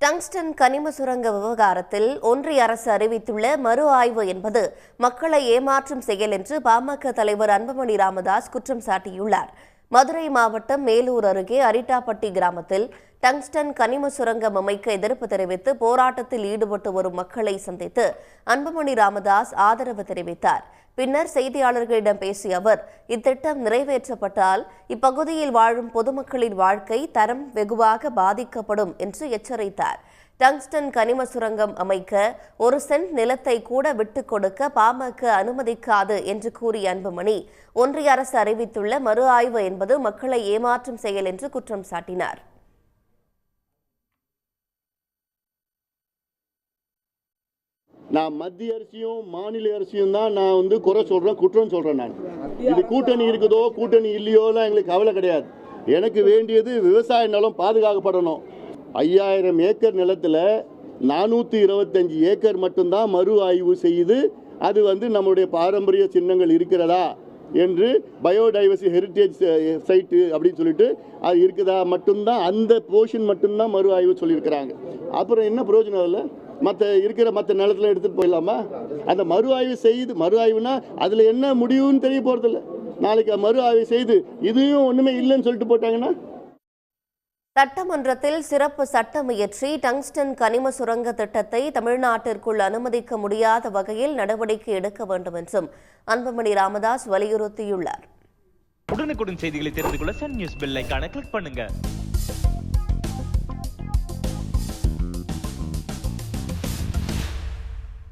Tungsten கனிம சுரங்க விவகாரத்தில் ஒன்றிய அரசு அறிவித்துள்ள மறு ஆய்வு என்பது மக்களை ஏமாற்றும் செயல் என்று பாமக தலைவர் அன்புமணி ராமதாஸ் குற்றம் சாட்டியுள்ளார். மதுரை மாவட்டம் மேலூர் அருகே அரிட்டாப்பட்டி கிராமத்தில் டங்ஸ்டன் கனிம சுரங்கம் அமைக்க எதிர்ப்பு தெரிவித்து போராட்டத்தில் ஈடுபட்டு வரும் மக்களை சந்தித்து அன்புமணி ராமதாஸ் ஆதரவு தெரிவித்தார். பின்னர் செய்தியாளர்களிடம் பேசிய அவர், இத்திட்டம் நிறைவேற்றப்பட்டால் இப்பகுதியில் வாழும் பொதுமக்களின் வாழ்க்கை தரம் வெகுவாக பாதிக்கப்படும் என்று எச்சரித்தார். டங்ஸ்டன் கனிம சுரங்கம் அமைக்க 1 சென்ட் நிலத்தை கூட விட்டுக் கொடுக்க பாமக அனுமதிக்காது என்று கூறிய அன்புமணி, ஒன்றிய அரசு அறிவித்துள்ள மறு ஆய்வு என்பது மக்களை ஏமாற்றும் செயல் என்று குற்றம் சாட்டினார். நான் மத்திய அரசியும் மாநில அரசியும் தான் நான் குறை சொல்றேன், குற்றம் சொல்றேன். நான் இது கூட்டணி இருக்குதோ கூட்டணி இல்லையோலாம் எங்களுக்கு கவலை கிடையாது. எனக்கு வேண்டியது விவசாய நிலம் பாதுகாக்கப்படணும். 5000 ஏக்கர் நிலத்தில் 425 ஏக்கர் மட்டும்தான் மறு ஆய்வு செய்து அது நம்முடைய பாரம்பரிய சின்னங்கள் இருக்கிறதா என்று பயோடைவர்சிட்டி ஹெரிட்டேஜ் சைட்டு அப்படின்னு சொல்லிட்டு அது இருக்குதா மட்டும்தான், அந்த போர்ஷன் மட்டும்தான் மறு ஆய்வு சொல்லியிருக்கிறாங்க. அப்புறம் என்ன பிரயோஜனம்? அதில் மற்ற நிலத்தில் எடுத்துகிட்டு போயிடலாமா? அந்த மறு ஆய்வு செய்து, மறு ஆய்வுனா அதில் என்ன முடிவுன்னு தெரிய போகிறதில்ல. நாளைக்கு மறு ஆய்வு செய்து இதையும் ஒன்றுமே இல்லைன்னு சொல்லிட்டு போட்டாங்கன்னா. சட்டமன்றத்தில் சிறப்பு சட்டம் இயற்றி டங்ஸ்டன் கனிம சுரங்க திட்டத்தை தமிழ்நாட்டிற்குள் அனுமதிக்க முடியாத வகையில் நடவடிக்கை எடுக்க வேண்டும் என்றும் அன்புமணி ராமதாஸ் வலியுறுத்தியுள்ளார். உடனுக்குடன் செய்திகளை தெரிந்து கொள்ள சன் நியூஸ் பெல் ஐகானை கிளிக் பண்ணுங்க.